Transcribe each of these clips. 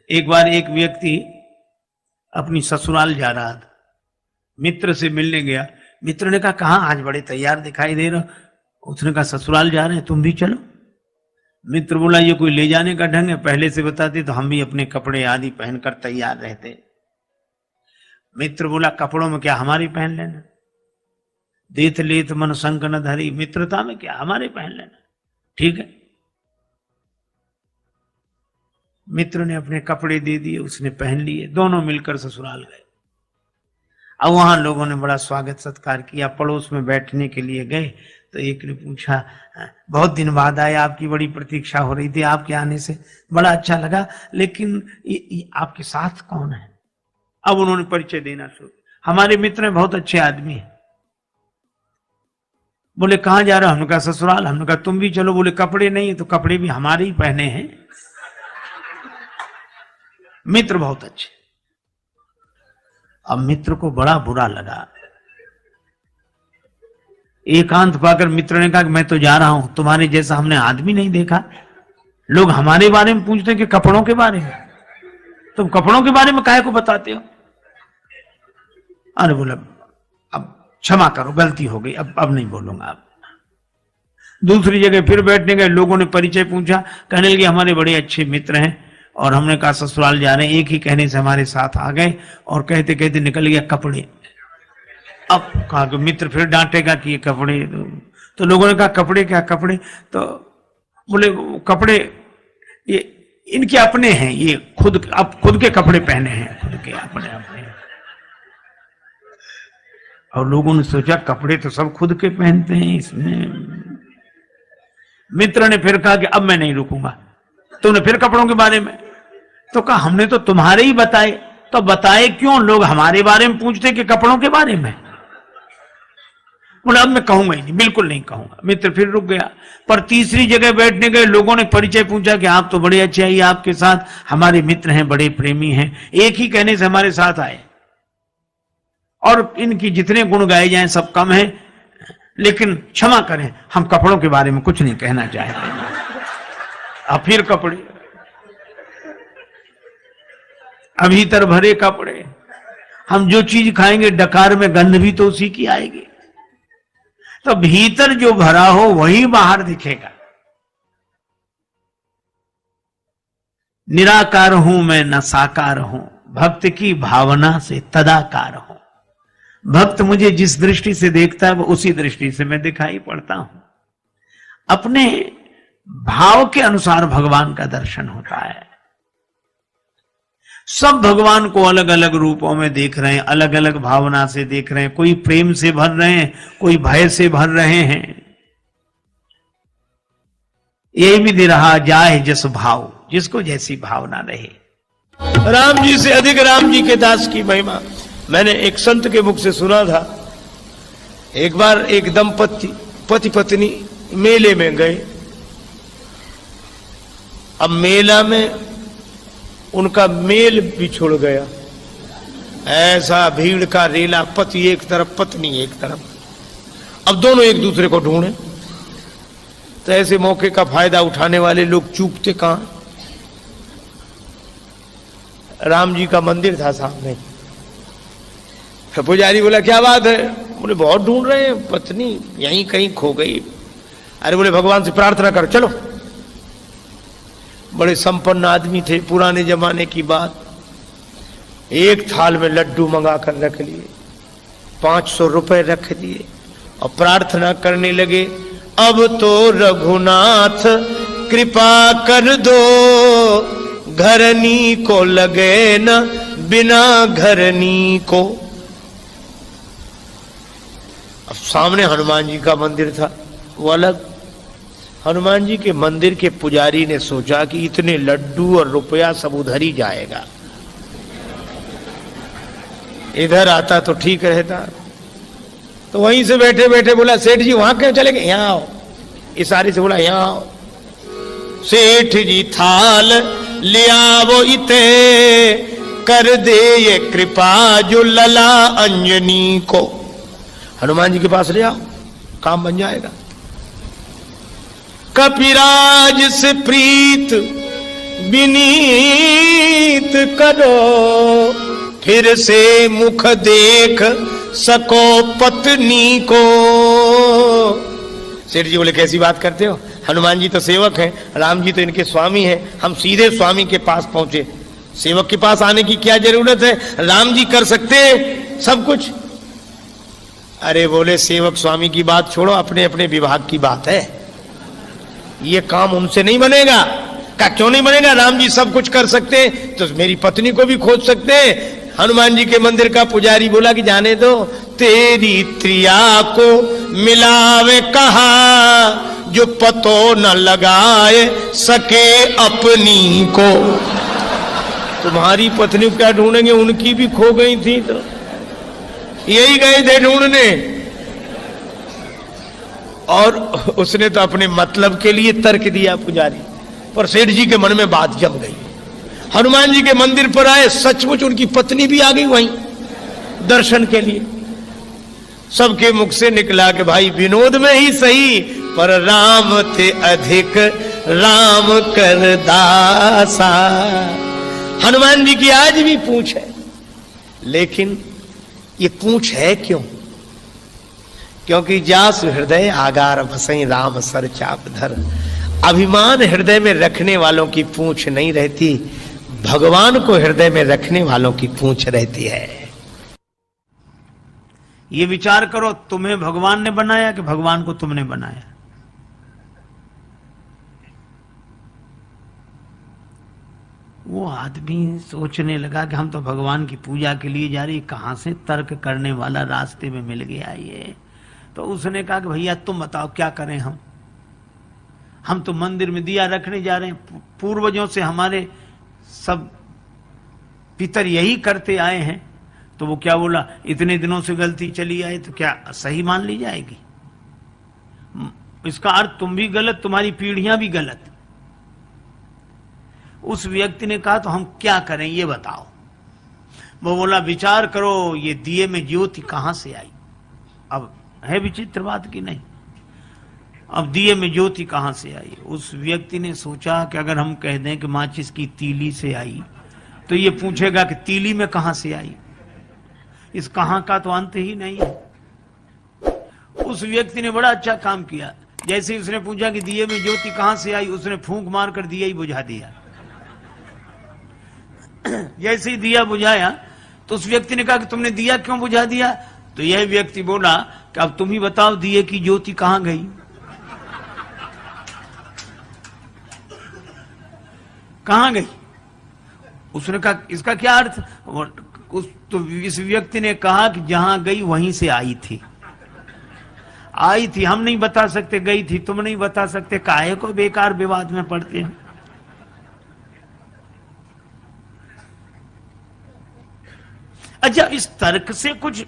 एक बार एक व्यक्ति अपनी ससुराल जा रहा था, मित्र से मिलने गया। मित्र ने कहा कहाँ आज बड़े तैयार दिखाई दे रहे हो। उसने कहा ससुराल जा रहे हैं, तुम भी चलो। मित्र बोला ये कोई ले जाने का ढंग है, पहले से बताते तो हम भी अपने कपड़े आदि पहनकर तैयार रहते। मित्र बोला कपड़ों में क्या हमारे पहन लेना, देत लेत मन संग न धरी, मित्रता में क्या हमारे पहन लेना, ठीक है। मित्र ने अपने कपड़े दे दिए, उसने पहन लिए, दोनों मिलकर ससुराल गए। अब वहां लोगों ने बड़ा स्वागत सत्कार किया। पड़ोस में बैठने के लिए गए तो एक ने पूछा बहुत दिन बाद आए, आपकी बड़ी प्रतीक्षा हो रही थी, आपके आने से बड़ा अच्छा लगा, लेकिन ये आपके साथ कौन है। अब उन्होंने परिचय देना शुरू, हमारे मित्र हैं, बहुत अच्छे आदमी हैं। बोले कहां जा रहे हो, हमने कहा ससुराल। हमने कहा तुम भी चलो। बोले कपड़े नहीं है, तो कपड़े भी हमारे ही पहने हैं। मित्र बहुत अच्छे। अब मित्र को बड़ा बुरा लगा। एकांत पाकर मित्र ने कहा कि मैं तो जा रहा हूं, तुम्हारे जैसा हमने आदमी नहीं देखा। लोग हमारे बारे में पूछते कि कपड़ों के बारे में, तुम कपड़ों के बारे में काहे को बताते हो। अरे बोला अब क्षमा करो, गलती हो गई, अब नहीं बोलूंगा। अब दूसरी जगह फिर बैठने गए, लोगों ने परिचय पूछा, कहने लगे हमारे बड़े अच्छे मित्र हैं, और हमने कहा ससुराल जा रहे हैं। एक ही कहने से हमारे साथ आ गए, और कहते कहते निकल गया कपड़े। अब कहा कि मित्र फिर डांटेगा कि ये कपड़े, तो लोगों ने कहा कपड़े क्या कपड़े, तो बोले कपड़े ये इनके अपने हैं, ये खुद के कपड़े पहने हैं, खुद के अपने अपने। और लोगों ने सोचा कपड़े तो सब खुद के पहनते हैं इसमें। मित्र ने फिर कहा कि अब मैं नहीं रुकूंगा। तुमने फिर कपड़ों के बारे में, तो कहा हमने तो तुम्हारे ही बताए। तो बताए क्यों, लोग हमारे बारे में पूछते कि कपड़ों के बारे में। बोले अब मैं कहूंगा ही नहीं, बिल्कुल नहीं कहूंगा। मित्र फिर रुक गया। पर तीसरी जगह बैठने गए, लोगों ने परिचय पूछा कि आप तो बड़े अच्छे हैं, आपके साथ हमारे मित्र हैं, बड़े प्रेमी हैं, एक ही कहने से हमारे साथ आए, और इनकी जितने गुण गाए जाएं सब कम है, लेकिन क्षमा करें हम कपड़ों के बारे में कुछ नहीं कहना चाहते। अब फिर कपड़े, भीतर भरे कपड़े। हम जो चीज खाएंगे डकार में गंध भी तो उसी की आएगी। तो भीतर जो भरा हो वही बाहर दिखेगा। निराकार हूं मैं न साकार हूं, भक्त की भावना से तदाकार हूं। भक्त मुझे जिस दृष्टि से देखता है वो उसी दृष्टि से मैं दिखाई पड़ता हूं। अपने भाव के अनुसार भगवान का दर्शन होता है। सब भगवान को अलग अलग रूपों में देख रहे हैं, अलग अलग भावना से देख रहे हैं। कोई प्रेम से भर रहे हैं, कोई भय से भर रहे हैं। ये भी दे रहा जाए जस भाव, जिसको जैसी भावना रहे। राम जी से अधिक राम जी के दास की महिमा मैंने एक संत के मुख से सुना था। एक बार एक दंपति पति पत्नी मेले में गए। अब मेला में उनका मेल बिछुड़ गया। ऐसा भीड़ का रेला, पति एक तरफ पत्नी एक तरफ। अब दोनों एक दूसरे को ढूंढे, तो ऐसे मौके का फायदा उठाने वाले लोग चूकते कहां। राम जी का मंदिर था सामने। पुजारी बोला क्या बात है। बोले बहुत ढूंढ रहे हैं, पत्नी यहीं कहीं खो गई। अरे बोले भगवान से प्रार्थना करो, चलो। बड़े संपन्न आदमी थे, पुराने जमाने की बात। एक थाल में लड्डू मंगा कर रख लिए, 500 रुपए रख दिए, और प्रार्थना करने लगे, अब तो रघुनाथ कृपा कर दो, घरनी को लगे न बिना घरनी को। अब सामने हनुमान जी का मंदिर था, वो अलग। हनुमान जी के मंदिर के पुजारी ने सोचा कि इतने लड्डू और रुपया सब उधर ही जाएगा, इधर आता तो ठीक रहता। तो वहीं से बैठे बैठे बोला सेठ जी वहां क्यों चले गए, यहां आओ। इशारे से बोला यहां आओ। सेठ जी थाल लिया वो इते, कर दे ये कृपा जो लला अंजनी को। हनुमान जी के पास ले आओ, काम बन जाएगा। कपिराज से प्रीत विनीत करो, फिर से मुख देख सको पत्नी को। सेठ जी बोले कैसी बात करते हो, हनुमान जी तो सेवक हैं, राम जी तो इनके स्वामी हैं, हम सीधे स्वामी के पास पहुंचे, सेवक के पास आने की क्या जरूरत है, राम जी कर सकते हैं सब कुछ। अरे बोले सेवक स्वामी की बात छोड़ो, अपने अपने विभाग की बात है, ये काम उनसे नहीं बनेगा। क्या क्यों नहीं बनेगा, राम जी सब कुछ कर सकते हैं तो मेरी पत्नी को भी खोज सकते हैं। हनुमान जी के मंदिर का पुजारी बोला कि जाने दो, तेरी त्रिया को मिलावे कहा, जो पतो न लगाए सके अपनी को। तुम्हारी पत्नी क्या ढूंढेंगे, उनकी भी खो गई थी तो यही गए थे ढूंढने। और उसने तो अपने मतलब के लिए तर्क दिया पुजारी, पर सेठ जी के मन में बात जम गई। हनुमान जी के मंदिर पर आए, सचमुच उनकी पत्नी भी आ गई वहीं दर्शन के लिए। सबके मुख से निकला कि भाई विनोद में ही सही, पर राम थे अधिक राम कर दासा। हनुमान जी की आज भी पूंछ है, लेकिन ये पूंछ है क्यों? क्योंकि जास हृदय आगार बसई राम सर चाप धर। अभिमान हृदय में रखने वालों की पूंछ नहीं रहती, भगवान को हृदय में रखने वालों की पूंछ रहती है। ये विचार करो, तुम्हें भगवान ने बनाया कि भगवान को तुमने बनाया? वो आदमी सोचने लगा कि हम तो भगवान की पूजा के लिए जा रही, कहां से तर्क करने वाला रास्ते में मिल गया ये। तो उसने कहा कि भैया तुम बताओ क्या करें हम तो मंदिर में दिया रखने जा रहे हैं, पूर्वजों से हमारे सब पितर यही करते आए हैं। तो वो क्या बोला, इतने दिनों से गलती चली आई तो क्या सही मान ली जाएगी? इसका अर्थ तुम भी गलत, तुम्हारी पीढ़ियां भी गलत। उस व्यक्ति ने कहा तो हम क्या करें ये बताओ। वो बोला विचार करो, ये दिए में ज्योति कहां से आई? अब है विचित्र बात की नहीं, अब दिए में ज्योति कहां से आई? उस व्यक्ति ने सोचा कि अगर हम कह दें कि माचिस की तीली से आई, तो ये पूछेगा कि तीली में कहां से आई। इस कहां का तो अंत ही नहीं है। उस व्यक्ति ने बड़ा अच्छा काम किया। जैसे ही उसने पूछा कि दिए में ज्योति कहां से आई, उसने फूंक मारकर दिया ही बुझा दिया। जैसे ही दिया बुझाया तो उस व्यक्ति ने कहा कि तुमने दिया क्यों बुझा दिया? तो यह व्यक्ति बोला कि अब तुम ही बताओ दिए की ज्योति कहां गई? कहां गई? उसने कहा इसका क्या अर्थ? तो इस व्यक्ति ने कहा कि जहां गई वहीं से आई थी। आई थी हम नहीं बता सकते, गई थी तुम नहीं बता सकते, काहे को बेकार विवाद में पड़ते हैं। अच्छा, इस तर्क से कुछ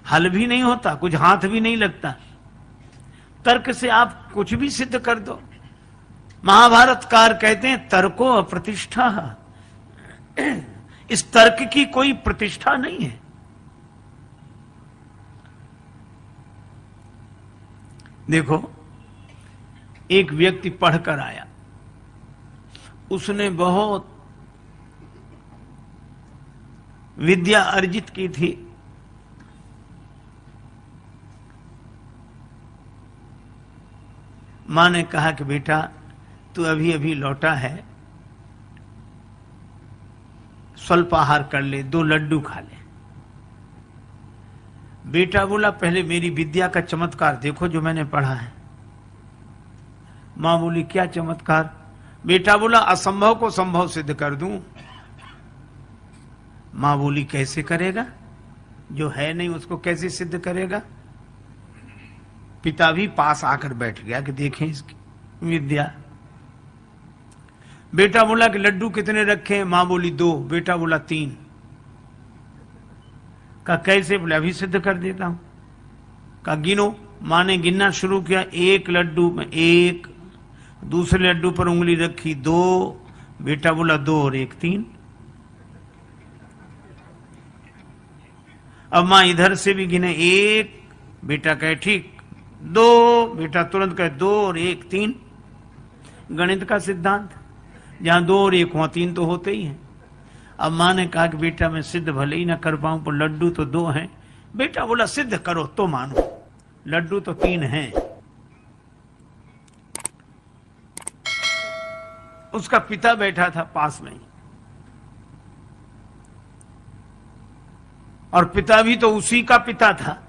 हल भी नहीं होता, कुछ हाथ भी नहीं लगता। तर्क से आप कुछ भी सिद्ध कर दो। महाभारतकार कहते हैं तर्को अप्रतिष्ठा। इस तर्क की कोई प्रतिष्ठा नहीं है। देखो, एक व्यक्ति पढ़कर आया, उसने बहुत विद्या अर्जित की थी, मां ने कहा कि बेटा तू अभी अभी लौटा है, स्वल्पाहार कर ले, 2 लड्डू खा ले। बेटा बोला पहले मेरी विद्या का चमत्कार देखो जो मैंने पढ़ा है। मां बोली क्या चमत्कार? बेटा बोला असंभव को संभव सिद्ध कर दूं। मां बोली कैसे करेगा? जो है नहीं उसको कैसे सिद्ध करेगा? पिता भी पास आकर बैठ गया कि देखें इसकी विद्या। बेटा बोला कि लड्डू कितने रखे हैं? मां बोली 2। बेटा बोला 3। कहा कैसे? बोले अभी सिद्ध कर देता हूं। कहा गिनो। मां ने गिनना शुरू किया, 1 लड्डू में 1, दूसरे लड्डू पर उंगली रखी 2। बेटा बोला 2 और 1 3। अब मां इधर से भी गिने 1, बेटा कहे ठीक 2, बेटा तुरंत कहे 2 और 1 3। गणित का सिद्धांत। जहां 2 और 1 वहां 3 तो होते ही हैं। अब माँ ने कहा कि बेटा मैं सिद्ध भले ही ना कर पाऊं पर लड्डू तो 2 हैं। बेटा बोला सिद्ध करो तो मानो, लड्डू तो 3 हैं। उसका पिता बैठा था पास में ही, और पिता भी तो उसी का पिता था।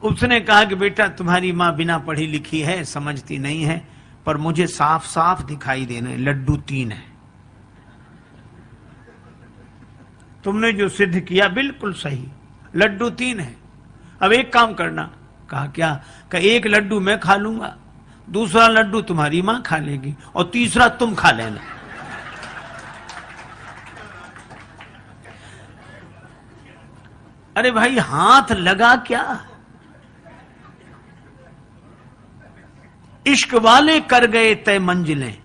उसने कहा कि बेटा तुम्हारी मां बिना पढ़ी लिखी है, समझती नहीं है, पर मुझे साफ साफ दिखाई देने लड्डू 3 है। तुमने जो सिद्ध किया बिल्कुल सही, लड्डू 3 है। अब एक काम करना। कहा क्या? कि 1 लड्डू मैं खा लूंगा, दूसरा लड्डू तुम्हारी मां खा लेगी, और तीसरा तुम खा लेना। अरे भाई हाथ लगा क्या? इश्क वाले कर गए तय मंजिलें,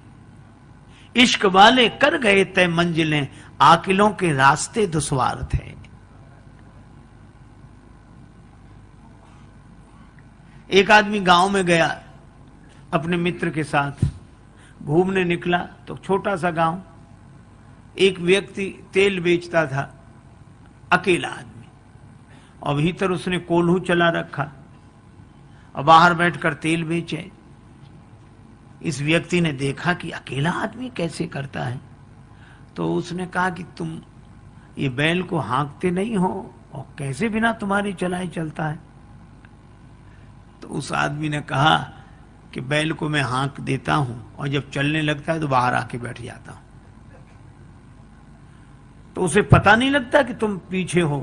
इश्क वाले कर गए तय मंजिलें, आकिलों के रास्ते दुश्वार थे। एक आदमी गांव में गया, अपने मित्र के साथ घूमने निकला तो छोटा सा गांव, एक व्यक्ति तेल बेचता था, अकेला आदमी, और भीतर उसने कोल्हू चला रखा और बाहर बैठकर तेल बेचे। इस व्यक्ति ने देखा कि अकेला आदमी कैसे करता है, तो उसने कहा कि तुम ये बैल को हाँकते नहीं हो, और कैसे बिना तुम्हारी चलाए चलता है? तो उस आदमी ने कहा कि बैल को मैं हाँक देता हूं, और जब चलने लगता है तो बाहर आके बैठ जाता हूं, तो उसे पता नहीं लगता कि तुम पीछे हो।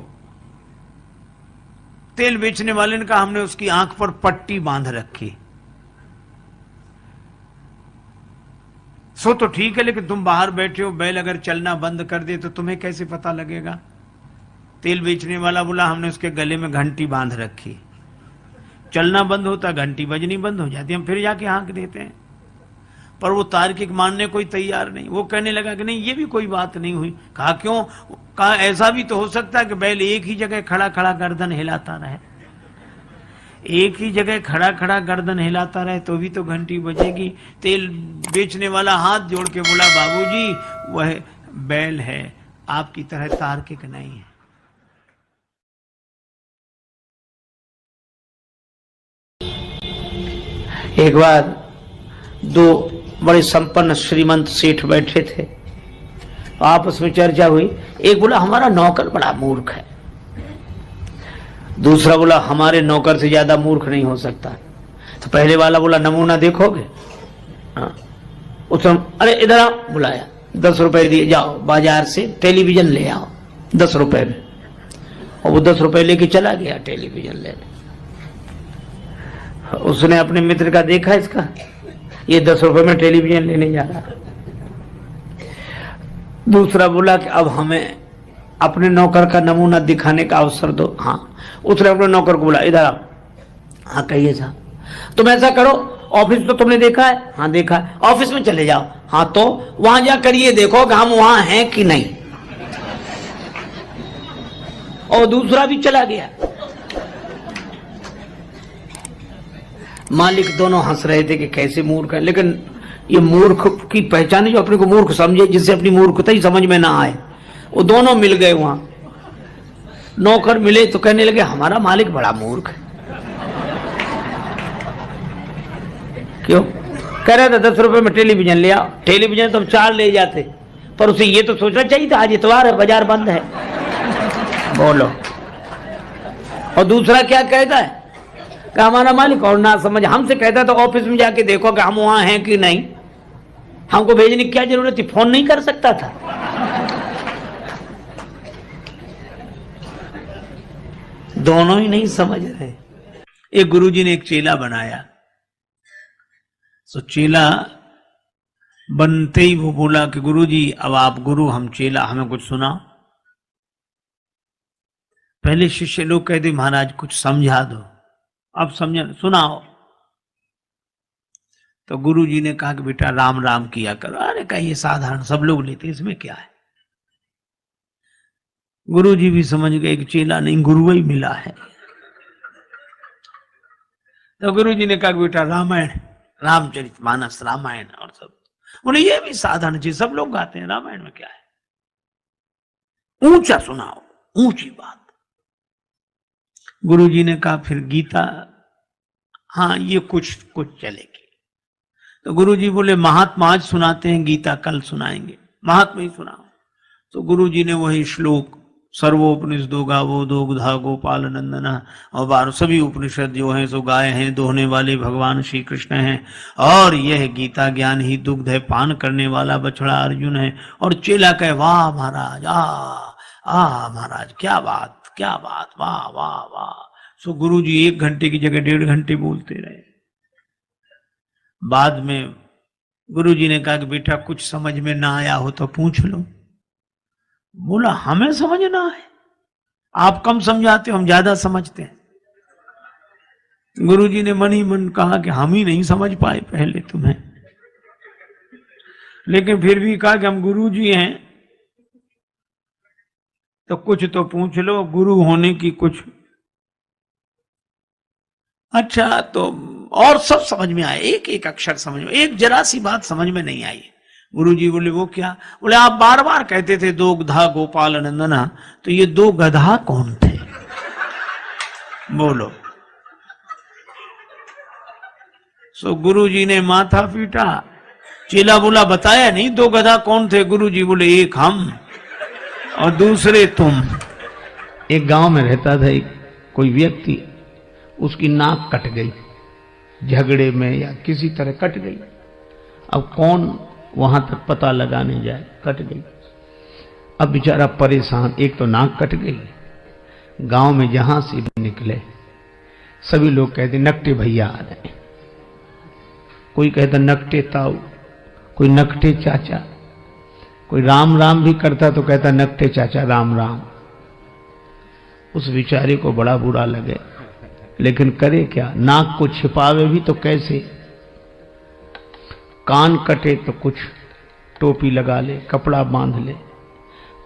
तेल बेचने वाले ने कहा हमने उसकी आंख पर पट्टी बांध रखी। सो तो ठीक है, लेकिन तुम बाहर बैठे हो, बैल अगर चलना बंद कर दे तो तुम्हें कैसे पता लगेगा? तेल बेचने वाला बोला हमने उसके गले में घंटी बांध रखी, चलना बंद होता घंटी बजनी बंद हो जाती, हम फिर जाके हाँक देते हैं। पर वो तार्किक मानने कोई तैयार नहीं। वो कहने लगा कि नहीं ये भी कोई बात नहीं हुई। कहा क्यों? कहा ऐसा भी तो हो सकता है कि बैल एक ही जगह खड़ा खड़ा गर्दन हिलाता रहे, एक ही जगह खड़ा खड़ा गर्दन हिलाता रहे तो भी तो घंटी बजेगी। तेल बेचने वाला हाथ जोड़ के बोला बाबूजी वह बैल है, आपकी तरह तार्किक नहीं है। एक बार 2 बड़े संपन्न श्रीमंत सेठ बैठे थे, आपस में चर्चा हुई। एक बोला हमारा नौकर बड़ा मूर्ख है, दूसरा बोला हमारे नौकर से ज्यादा मूर्ख नहीं हो सकता। तो पहले वाला बोला नमूना देखोगे? हाँ। उसने अरे इधर आओ, बुलाया, 10 रुपए दिए, जाओ बाजार से टेलीविजन ले आओ 10 रुपए में। और वो 10 रुपए लेके चला गया टेलीविजन लेने। उसने अपने मित्र का देखा, इसका ये 10 रुपए में टेलीविजन लेने जा रहा। दूसरा बोला कि अब हमें अपने नौकर का नमूना दिखाने का अवसर दो। हाँ। उसने अपने नौकर को बोला इधर आओ। हाँ कहिए साहब। तुम ऐसा करो, ऑफिस तो तुमने देखा है? हाँ देखा है। ऑफिस में चले जाओ। हाँ तो वहां जाकर ये देखो कि हम वहां हैं कि नहीं। और दूसरा भी चला गया। मालिक दोनों हंस रहे थे कि कैसे मूर्ख है, लेकिन ये मूर्ख की पहचान जो अपने को मूर्ख समझे, जिससे अपनी मूर्खता ही समझ में ना आए, वो दोनों मिल गए वहां। नौकर मिले तो कहने लगे हमारा मालिक बड़ा मूर्ख है। क्यों? कह रहा था 10 रुपए में टेलीविजन ले आओ। टेलीविजन तो हम 4 ले जाते, पर उसे ये तो सोचना चाहिए था आज इतवार है, बाजार बंद है। बोलो। और दूसरा क्या कहता है कि हमारा मालिक और ना समझ, हमसे कहता तो ऑफिस में जाके देखो कि हम वहां हैं कि नहीं, हमको भेजने की क्या जरूरत थी, फोन नहीं कर सकता था। दोनों ही नहीं समझ रहे। एक गुरुजी ने एक चेला बनाया, तो चेला बनते ही वो बोला कि गुरुजी अब आप गुरु हम चेला, हमें कुछ सुनाओ। पहले शिष्य लोग कहते महाराज कुछ समझा दो, अब समझा सुनाओ। तो गुरुजी ने कहा कि बेटा राम राम किया करो। अरे कहिए साधारण सब लोग लेते, इसमें क्या है। गुरुजी भी समझ गए कि चेला नहीं गुरु ही मिला है। तो गुरुजी ने कहा बेटा रामायण रामचरितमानस, रामायण और सब। बोले ये भी साधारण चीज, सब लोग गाते हैं, रामायण में क्या है, ऊंचा सुनाओ, ऊंची बात। गुरुजी ने कहा फिर गीता, हाँ ये कुछ चलेगी। तो गुरुजी बोले महात्मा आज सुनाते हैं, गीता कल सुनाएंगे, महात्मा ही सुनाओ। तो गुरुजी ने वही श्लोक, सर्वोपनिषदो गावो दुग्धा गोपाल नंदना, और 12 सभी उपनिषद जो हैं सो गाय हैं, दोहने वाले भगवान श्री कृष्ण हैं, और यह गीता ज्ञान ही दुग्ध है, पान करने वाला बछड़ा अर्जुन है। और चेला कहे वाह महाराज, आ महाराज, क्या बात, क्या बात, वाह वाह वाह। सो गुरुजी 1 घंटे की जगह 1.5 घंटे बोलते रहे। बाद में गुरुजी ने कहा कि बेटा कुछ समझ में ना आया हो तो पूछ लो। बोला हमें समझना है, आप कम समझाते हो, हम ज्यादा समझते हैं। गुरुजी ने मन ही मन कहा कि हम ही नहीं समझ पाए पहले तुम्हें, लेकिन फिर भी कहा कि हम गुरुजी हैं तो कुछ तो पूछ लो, गुरु होने की कुछ। अच्छा तो और सब समझ में आया, एक एक अक्षर समझ में, एक जरा सी बात समझ में नहीं आई। गुरुजी बोले वो क्या? बोले आप बार बार कहते थे दुग्धा गोपाल नंदना, तो ये 2 गधा कौन थे? बोलो। सो गुरुजी ने माथा पीटा। चेला बोला बताया नहीं 2 गधा कौन थे? गुरुजी बोले एक हम और दूसरे तुम। एक गांव में रहता था एक कोई व्यक्ति, उसकी नाक कट गई, झगड़े में या किसी तरह कट गई। अब कौन वहां तक पता लगाने जाए, कट गई। अब बेचारा परेशान, एक तो नाक कट गई, गांव में जहां से भी निकले सभी लोग कहते नकटे भैया आ रहे, कोई कहता नकटे ताऊ, कोई नकटे चाचा, कोई राम राम भी करता तो कहता नकटे चाचा राम राम। उस बेचारे को बड़ा बुरा लगे, लेकिन करे क्या, नाक को छिपावे भी तो कैसे? कान कटे तो कुछ टोपी लगा ले, कपड़ा बांध ले,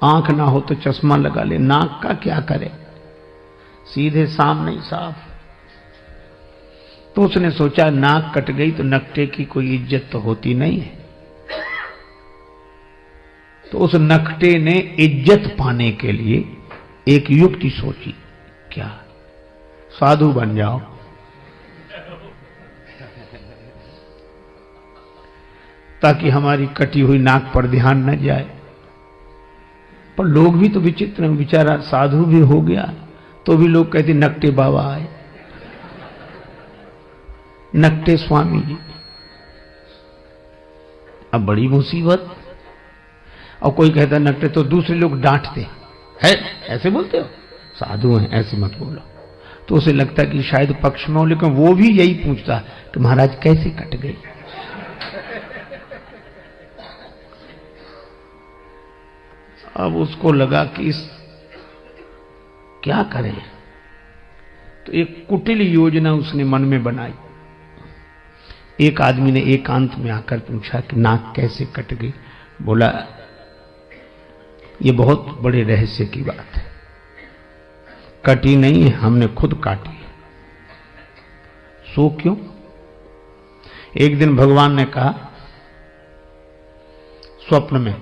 आंख ना हो तो चश्मा लगा ले, नाक का क्या करे? सीधे सामने ही साफ। तो उसने सोचा नाक कट गई तो नकटे की कोई इज्जत तो होती नहीं है। तो उस नकटे ने इज्जत पाने के लिए एक युक्ति सोची, क्या? साधु बन जाओ। ताकि हमारी कटी हुई नाक पर ध्यान न जाए। पर लोग भी तो विचित्र हैं, बेचारा साधु भी हो गया तो भी लोग कहते नकटे बाबा आए, नकटे स्वामी जी। अब बड़ी मुसीबत। और कोई कहता नकटे, तो दूसरे लोग डांटते है, ऐसे बोलते हो, साधु हैं ऐसे मत बोलो। तो उसे लगता कि शायद पक्ष में हो, लेकिन वो भी यही पूछता कि महाराज कैसे कट गई? अब उसको लगा कि इस क्या करें, तो एक कुटिल योजना उसने मन में बनाई। एक आदमी ने एकांत में आकर पूछा कि नाक कैसे कट गई? बोला ये बहुत बड़े रहस्य की बात है, कटी नहीं है, हमने खुद काटी है। सो क्यों? एक दिन भगवान ने कहा स्वप्न में,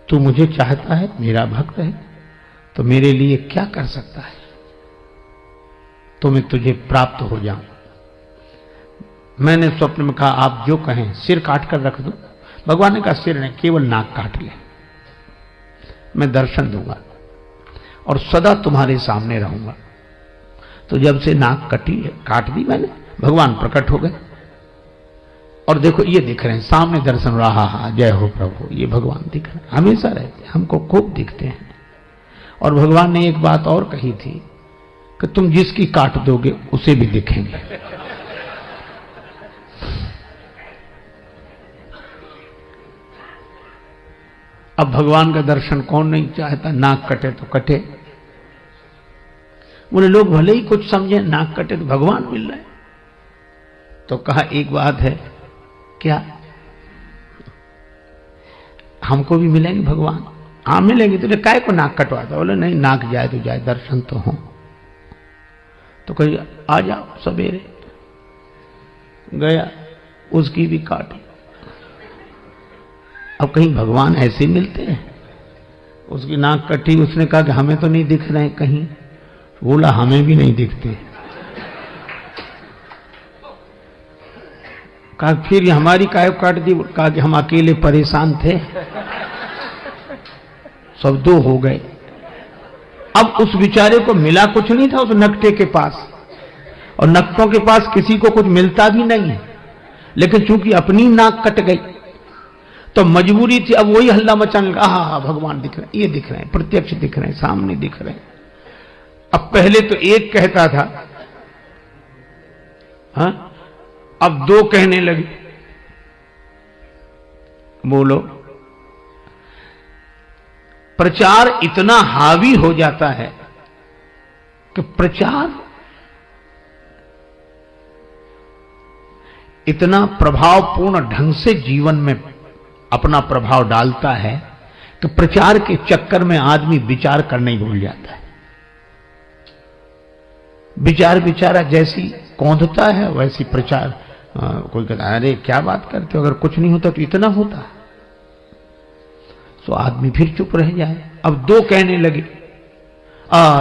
तू मुझे चाहता है, मेरा भक्त है, तो मेरे लिए क्या कर सकता है तो मैं तुझे प्राप्त हो जाऊं। मैंने स्वप्न में कहा आप जो कहें, सिर काट कर रख दूं। भगवान ने कहा सिर नहीं, केवल नाक काट ले, मैं दर्शन दूंगा और सदा तुम्हारे सामने रहूंगा। तो जब से नाक कटी है, काट दी मैंने, भगवान प्रकट हो गए और देखो ये दिख रहे हैं सामने, दर्शन हो रहा। हा जय हो प्रभु, ये भगवान दिख रहे हैं, हमेशा रहते हैं, हमको खूब दिखते हैं। और भगवान ने एक बात और कही थी कि तुम जिसकी काट दोगे उसे भी दिखेंगे। अब भगवान का दर्शन कौन नहीं चाहता? नाक कटे तो कटे। बोले लोग भले ही कुछ समझे, नाक कटे तो भगवान मिल रहे। तो कहा एक बात है, क्या? हमको भी मिलेंगे भगवान? हाँ मिलेंगे। तो काय को नाक कटवाता? बोले नहीं, नाक जाए तो जाए, दर्शन तो हो। तो कही आ जाओ सवेरे। गया, उसकी भी काटी। अब कहीं भगवान ऐसे मिलते हैं? उसकी नाक कटी, उसने कहा कि हमें तो नहीं दिख रहे कहीं, बोला हमें भी नहीं दिखते। कहा फिर ये हमारी काय काट दी? कहा कि हम अकेले परेशान थे, सब दो हो गए। अब उस बेचारे को मिला कुछ नहीं था उस नकटे के पास, और नकटों के पास किसी को कुछ मिलता भी नहीं है, लेकिन चूंकि अपनी नाक कट गई तो मजबूरी थी। अब वही हल्ला मचाने लगा, हाँ भगवान दिख रहे हैं, ये दिख रहे हैं, प्रत्यक्ष दिख रहे हैं, सामने दिख रहे हैं। अब पहले तो एक कहता था, हाँ, अब दो कहने लगे। बोलो, प्रचार इतना हावी हो जाता है कि प्रचार इतना प्रभावपूर्ण ढंग से जीवन में अपना प्रभाव डालता है कि प्रचार के चक्कर में आदमी विचार करना ही भूल जाता है। विचार बेचारा जैसी कौंधता है वैसी प्रचार। कोई कहता है अरे क्या बात करते हो, अगर कुछ नहीं होता तो इतना होता, तो आदमी फिर चुप रह जाए। अब दो कहने लगे,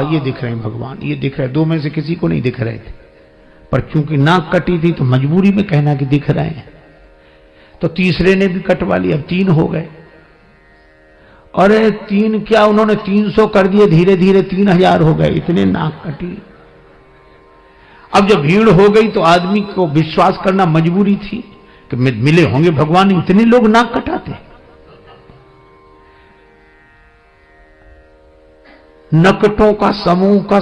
ये दिख रहे हैं भगवान, ये दिख रहे हैं। दो में से किसी को नहीं दिख रहे थे, पर चूंकि नाक कटी थी तो मजबूरी में कहना कि दिख रहे हैं। तो तीसरे ने भी कटवा लिया, अब 3 हो गए। अरे 3 क्या, उन्होंने 300 कर दिए, धीरे धीरे 3000 हो गए, इतने नाक कटी। अब जब भीड़ हो गई तो आदमी को विश्वास करना मजबूरी थी कि मिले होंगे भगवान, इतने लोग नाक कटाते। नकटों का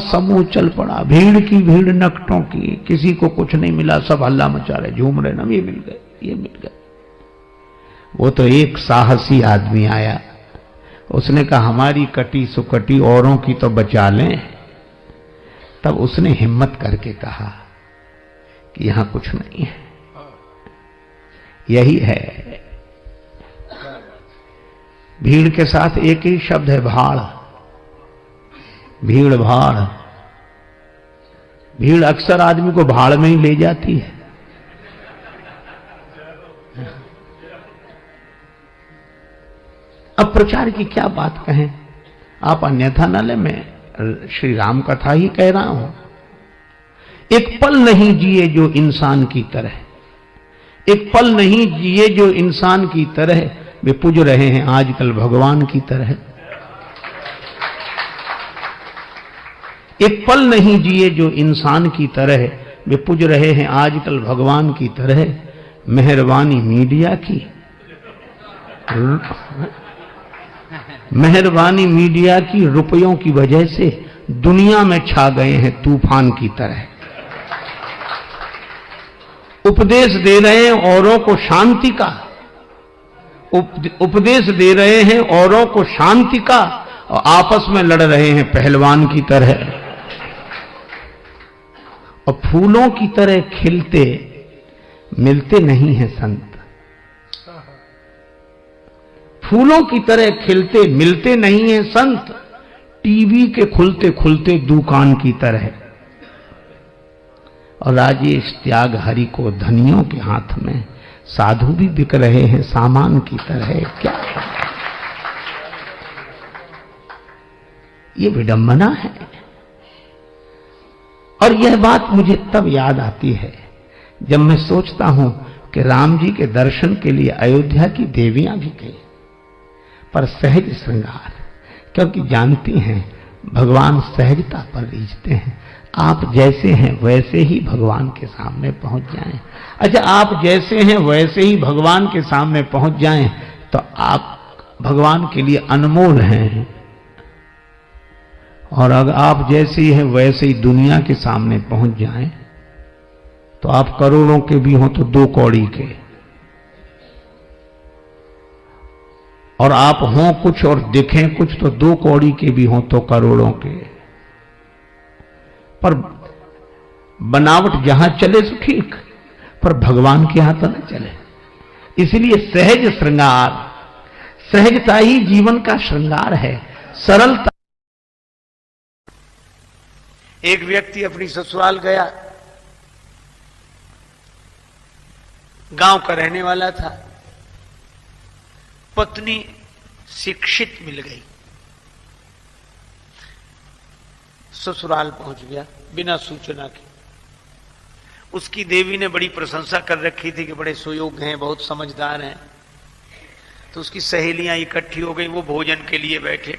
समूह चल पड़ा, भीड़ की भीड़ नकटों की, किसी को कुछ नहीं मिला, सब हल्ला मचा रहे, झूम रहे ना, ये मिल गए, ये मिल गए। वो तो एक साहसी आदमी आया, उसने कहा हमारी कटी सुकटी औरों की तो बचा लें। तब उसने हिम्मत करके कहा कि यहां कुछ नहीं है, यही है। भीड़ के साथ एक ही शब्द है, भाड़। भीड़ भाड़, भीड़ अक्सर आदमी को भाड़ में ही ले जाती है। अब प्रचार की क्या बात कहें, आप अन्यथा न ले, मैं श्री राम कथा ही कह रहा हूं। एक पल नहीं जिए जो इंसान की तरह, एक पल नहीं जिए जो इंसान की तरह, वे पूज रहे हैं आजकल भगवान की तरह। एक पल नहीं जिए जो इंसान की तरह, वे पूज रहे हैं आजकल भगवान की तरह। मेहरबानी मीडिया की, मेहरबानी मीडिया की, रुपयों की वजह से दुनिया में छा गए हैं तूफान की तरह। उपदेश दे रहे हैं औरों को शांति का, उपदेश दे रहे हैं औरों को शांति का, और आपस में लड़ रहे हैं पहलवान की तरह। और फूलों की तरह खिलते मिलते नहीं हैं संत, फूलों की तरह खिलते मिलते नहीं हैं संत, टीवी के खुलते खुलते दुकान की तरह। और राजेश त्याग हरि को धनियों के हाथ में, साधु भी बिक रहे हैं सामान की तरह। क्या ये विडंबना है। और यह बात मुझे तब याद आती है जब मैं सोचता हूं कि राम जी के दर्शन के लिए अयोध्या की देवियां भी गई, पर सहज श्रृंगार, क्योंकि जानती हैं भगवान सहजता पर रीझते हैं। आप जैसे हैं वैसे ही भगवान के सामने पहुंच जाएं। अच्छा, आप जैसे हैं वैसे ही भगवान के सामने पहुंच जाएं तो आप भगवान के लिए अनमोल हैं। और अगर आप जैसे ही हैं वैसे ही दुनिया के सामने पहुंच जाएं तो आप करोड़ों के भी हों तो 2 कौड़ी के, और आप हों कुछ और दिखें कुछ तो 2 कौड़ी के भी हों तो करोड़ों के। पर बनावट जहां चले तो ठीक, पर भगवान के यहां तो न चले। इसलिए सहज श्रृंगार, सहजता ही जीवन का श्रृंगार है, सरलता। एक व्यक्ति अपनी ससुराल गया, गांव का रहने वाला था। पत्नी शिक्षित मिल गई, ससुराल पहुंच गया बिना सूचना के। उसकी देवी ने बड़ी प्रशंसा कर रखी थी कि बड़े सुयोग्य हैं, बहुत समझदार हैं। तो उसकी सहेलियां इकट्ठी हो गई, वो भोजन के लिए बैठे।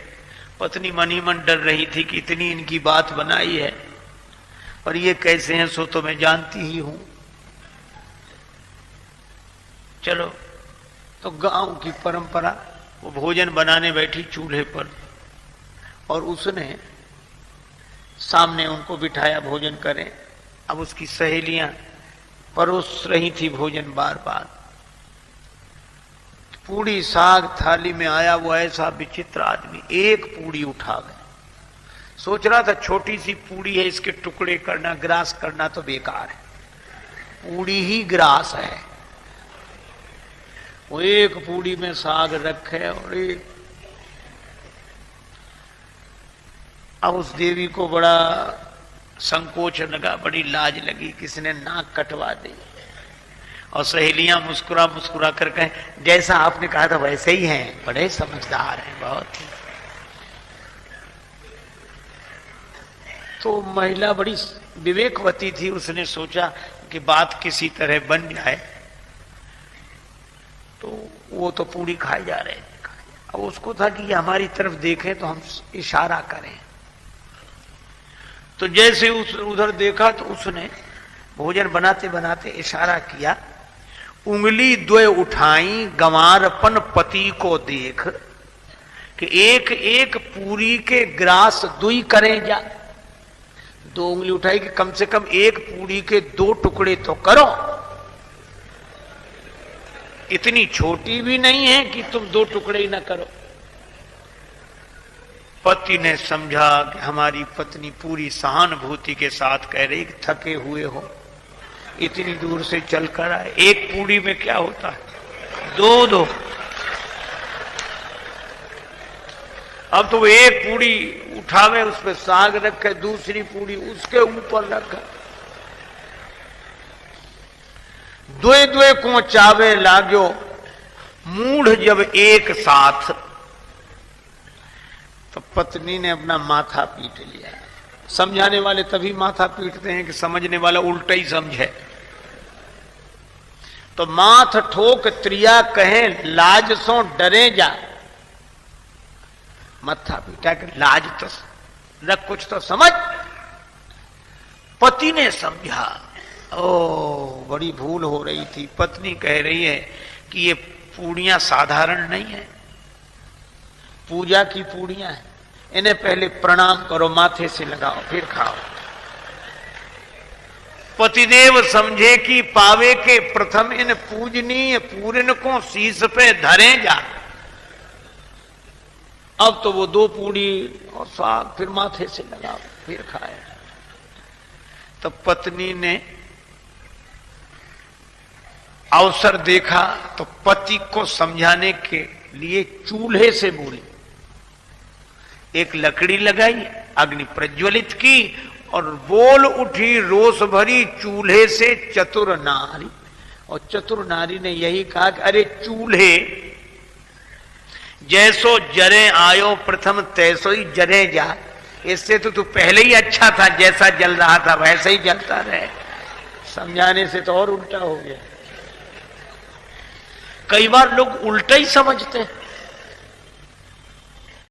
पत्नी मन ही मन डर रही थी कि इतनी इनकी बात बनाई है और ये कैसे हैं, सो तो मैं जानती ही हूं। चलो, तो गांव की परंपरा, वो भोजन बनाने बैठी चूल्हे पर और उसने सामने उनको बिठाया भोजन करें। अब उसकी सहेलियां परोस रही थी भोजन बार बार। पूड़ी साग थाली में आया, वो ऐसा विचित्र आदमी एक पूड़ी उठा गया। सोच रहा था छोटी सी पूड़ी है, इसके टुकड़े करना, ग्रास करना तो बेकार है, पूड़ी ही ग्रास है। वो एक पूड़ी में साग रखे और एक। अब उस देवी को बड़ा संकोच लगा, बड़ी लाज लगी, किसने नाक कटवा दी। और सहेलियां मुस्कुरा मुस्कुरा कर कहें, जैसा आपने कहा था वैसे ही हैं, बड़े समझदार हैं बहुत ही। तो महिला बड़ी विवेकवती थी, उसने सोचा कि बात किसी तरह बन जाए। तो वो तो पूरी खाए जा रहे थे। अब उसको था कि ये हमारी तरफ देखें तो हम इशारा करें। तो जैसे उस उधर देखा तो उसने भोजन बनाते बनाते इशारा किया, उंगली द्वय उठाई गंवारपन पति को देख, कि एक एक पूरी के ग्रास दुई करें जा। दो उंगली उठाई कि कम से कम एक पूरी के दो टुकड़े तो करो, इतनी छोटी भी नहीं है कि तुम दो टुकड़े ही ना करो। पति ने समझा कि हमारी पत्नी पूरी सहानुभूति के साथ कह रही कि थके हुए हो, इतनी दूर से चलकर आए, एक पूड़ी में क्या होता है, दो दो। अब तो एक पूड़ी उठावे, उस पर साग रखे, दूसरी पूड़ी उसके ऊपर रखे, द्वे द्वे को चावे लाग्यो मूढ़ जब एक साथ। तो पत्नी ने अपना माथा पीट लिया। समझाने वाले तभी माथा पीटते हैं कि समझने वाला उल्टा ही समझे। तो माथ ठोक त्रिया कहे लाज सो डरे जा। माथा पीटा कि लाज तो रख, कुछ तो समझ। पति ने समझा, ओ बड़ी भूल हो रही थी। पत्नी कह रही है कि ये पूड़ियां साधारण नहीं है, पूजा की पूड़ियां हैं, इन्हें पहले प्रणाम करो, माथे से लगाओ, फिर खाओ। पतिदेव समझे कि पावे के प्रथम इन पूजनीय पूरन को शीश पे धरे जा। अब तो वो दो पूड़ी और साग फिर माथे से लगाओ, फिर खाए। तो पत्नी ने अवसर देखा तो पति को समझाने के लिए चूल्हे से बोली, एक लकड़ी लगाई, अग्नि प्रज्वलित की और बोल उठी रोष भरी चूल्हे से चतुर नारी। और चतुर नारी ने यही कहा कि अरे चूल्हे, जैसो जरे आयो प्रथम तैसो ही जरे जा। इससे तो तू पहले ही अच्छा था, जैसा जल रहा था वैसे ही जलता रहे। समझाने से तो और उल्टा हो गया। कई बार लोग उल्टा ही समझते हैं।